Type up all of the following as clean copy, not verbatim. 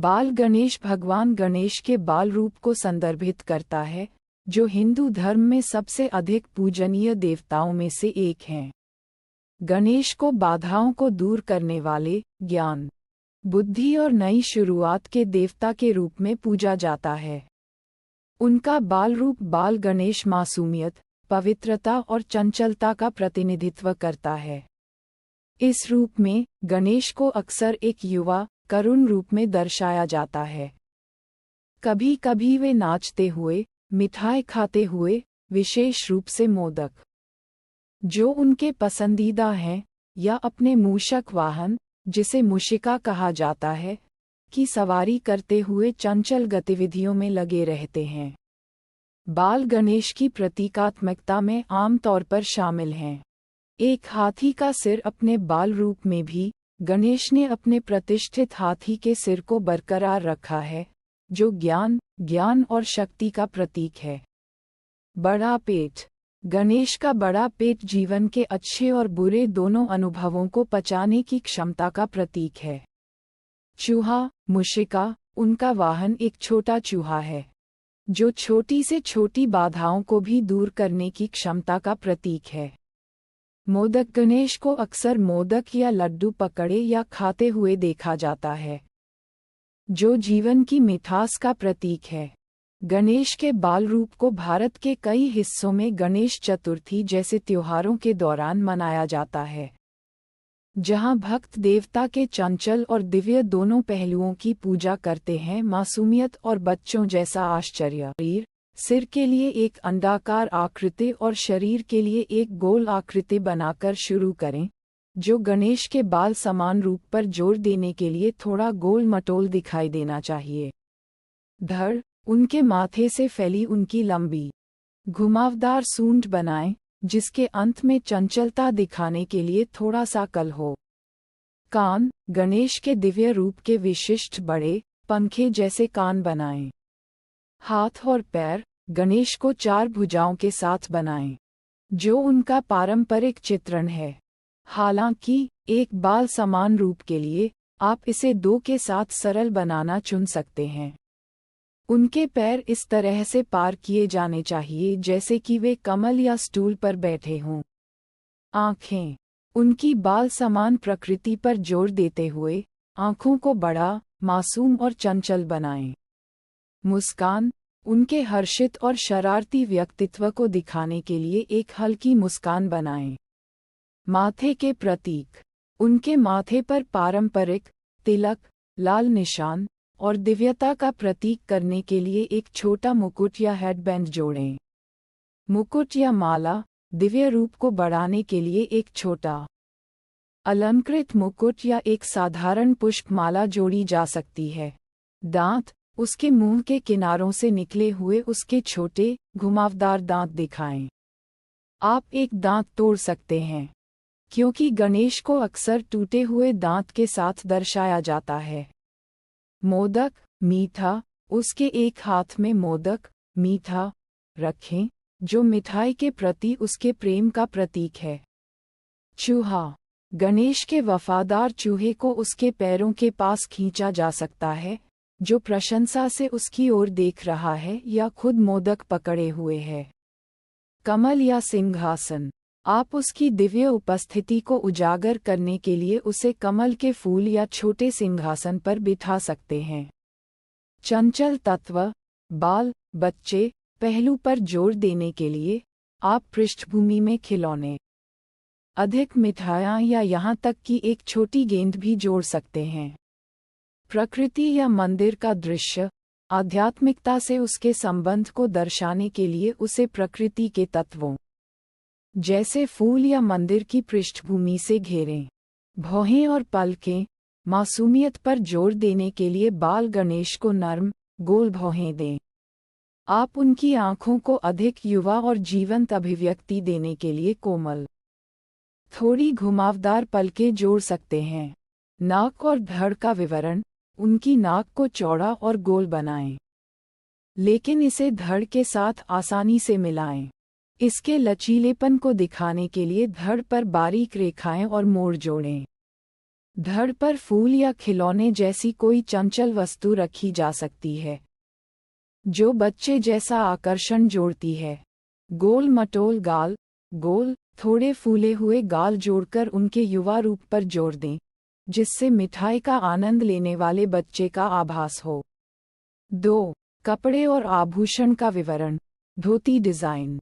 बाल गणेश भगवान गणेश के बाल रूप को संदर्भित करता है, जो हिंदू धर्म में सबसे अधिक पूजनीय देवताओं में से एक हैं। गणेश को बाधाओं को दूर करने वाले, ज्ञान, बुद्धि और नई शुरुआत के देवता के रूप में पूजा जाता है। उनका बाल रूप बाल गणेश मासूमियत, पवित्रता और चंचलता का प्रतिनिधित्व करता है। इस रूप में गणेश को अक्सर एक युवा, करुण रूप में दर्शाया जाता है। कभी कभी वे नाचते हुए, मिठाई खाते हुए, विशेष रूप से मोदक, जो उनके पसंदीदा हैं, या अपने मूषक वाहन, जिसे मूषिका कहा जाता है, की सवारी करते हुए चंचल गतिविधियों में लगे रहते हैं। बाल गणेश की प्रतीकात्मकता में आमतौर पर शामिल हैं। एक हाथी का सिर अपने बाल रूप में भी, गणेश ने अपने प्रतिष्ठित हाथी के सिर को बरकरार रखा है, जो ज्ञान और शक्ति का प्रतीक है। बड़ा पेट, गणेश का बड़ा पेट जीवन के अच्छे और बुरे दोनों अनुभवों को पचाने की क्षमता का प्रतीक है। चूहा, मूषिका, उनका वाहन एक छोटा चूहा है, जो छोटी से छोटी बाधाओं को भी दूर करने की क्षमता का प्रतीक है। मोदक, गणेश को अक्सर मोदक या लड्डू पकड़े या खाते हुए देखा जाता है, जो जीवन की मिठास का प्रतीक है। गणेश के बाल रूप को भारत के कई हिस्सों में गणेश चतुर्थी जैसे त्योहारों के दौरान मनाया जाता है, जहां भक्त देवता के चंचल और दिव्य दोनों पहलुओं की पूजा करते हैं। मासूमियत और बच्चों जैसा आश्चर्य, सिर के लिए एक अंडाकार आकृति और शरीर के लिए एक गोल आकृति बनाकर शुरू करें, जो गणेश के बाल समान रूप पर जोर देने के लिए थोड़ा गोल मटोल दिखाई देना चाहिए। धड़, उनके माथे से फैली उनकी लंबी, घुमावदार सूंड बनाएं, जिसके अंत में चंचलता दिखाने के लिए थोड़ा सा कल हो। कान, गणेश के दिव्य रूप के विशिष्ट बड़े, पंखे जैसे कान बनाएं। हाथ और पैर, गणेश को 4 भुजाओं के साथ बनाएं, जो उनका पारंपरिक चित्रण है। हालांकि एक बाल समान रूप के लिए आप इसे 2 के साथ सरल बनाना चुन सकते हैं। उनके पैर इस तरह से पार किए जाने चाहिए जैसे कि वे कमल या स्टूल पर बैठे हों। आँखें, उनकी बाल समान प्रकृति पर जोर देते हुए आँखों को बड़ा, मासूम और चंचल बनाएं। मुस्कान, उनके हर्षित और शरारती व्यक्तित्व को दिखाने के लिए एक हल्की मुस्कान बनाएं। माथे के प्रतीक, उनके माथे पर पारंपरिक तिलक, लाल निशान और दिव्यता का प्रतीक करने के लिए एक छोटा मुकुट या हेडबैंड जोड़ें। मुकुट या माला, दिव्य रूप को बढ़ाने के लिए एक छोटा अलंकृत मुकुट या एक साधारण पुष्पमाला जोड़ी जा सकती है। दांत, उसके मुंह के किनारों से निकले हुए उसके छोटे, घुमावदार दांत दिखाएं। आप एक दांत तोड़ सकते हैं, क्योंकि गणेश को अक्सर टूटे हुए दांत के साथ दर्शाया जाता है। मोदक, मीठा, उसके एक हाथ में मोदक, मीठा, रखें, जो मिठाई के प्रति उसके प्रेम का प्रतीक है। चूहा, गणेश के वफादार चूहे को उसके पैरों के पास खींचा जा सकता है, जो प्रशंसा से उसकी ओर देख रहा है या खुद मोदक पकड़े हुए है। कमल या सिंहासन, आप उसकी दिव्य उपस्थिति को उजागर करने के लिए उसे कमल के फूल या छोटे सिंहासन पर बिठा सकते हैं। चंचल तत्व, बाल, बच्चे, पहलू पर जोर देने के लिए आप पृष्ठभूमि में खिलौने, अधिक मिठाइयाँ या यहाँ तक कि एक छोटी गेंद भी जोड़ सकते हैं। प्रकृति या मंदिर का दृश्य, आध्यात्मिकता से उसके संबंध को दर्शाने के लिए उसे प्रकृति के तत्वों जैसे फूल या मंदिर की पृष्ठभूमि से घेरें। भौहें और पलकें, मासूमियत पर जोर देने के लिए बाल गणेश को नर्म, गोल भौहें दें। आप उनकी आँखों को अधिक युवा और जीवंत अभिव्यक्ति देने के लिए कोमल, थोड़ी घुमावदार पलकें जोड़ सकते हैं। नाक और धड़ का विवरण, उनकी नाक को चौड़ा और गोल बनाएं, लेकिन इसे धड़ के साथ आसानी से मिलाएं। इसके लचीलेपन को दिखाने के लिए धड़ पर बारीक रेखाएं और मोड़ जोड़ें। धड़ पर फूल या खिलौने जैसी कोई चंचल वस्तु रखी जा सकती है जो बच्चे जैसा आकर्षण जोड़ती है। गोल मटोल गाल, गोल, थोड़े फूले हुए गाल जोड़कर उनके युवा रूप पर जोड़ दें, जिससे मिठाई का आनंद लेने वाले बच्चे का आभास हो। 2. कपड़े और आभूषण का विवरण। धोती डिज़ाइन।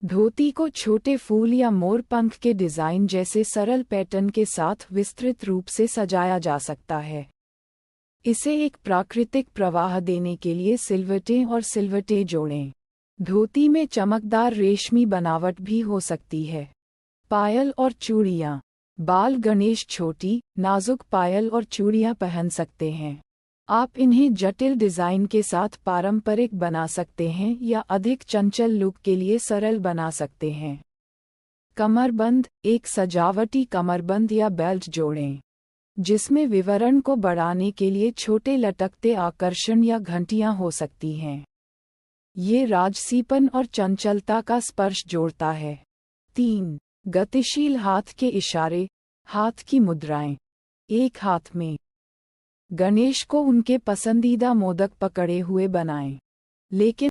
धोती को छोटे फूल या मोर पंख के डिज़ाइन जैसे सरल पैटर्न के साथ विस्तृत रूप से सजाया जा सकता है। इसे एक प्राकृतिक प्रवाह देने के लिए सिलवटें और सिलवटें जोड़ें। धोती में चमकदार रेशमी बनावट भी हो सकती है। पायल और चूड़ियाँ। बाल गणेश छोटी, नाजुक पायल और चूड़ियाँ पहन सकते हैं। आप इन्हें जटिल डिज़ाइन के साथ पारंपरिक बना सकते हैं या अधिक चंचल लुक के लिए सरल बना सकते हैं। कमरबंद। एक सजावटी कमरबंद या बेल्ट जोड़ें, जिसमें विवरण को बढ़ाने के लिए छोटे लटकते आकर्षण या घंटियां हो सकती हैं। ये राजसीपन और चंचलता का स्पर्श जोड़ता है। 3. गतिशील हाथ के इशारे, हाथ की मुद्राएं। एक हाथ में गणेश को उनके पसंदीदा मोदक पकड़े हुए बनाएं, लेकिन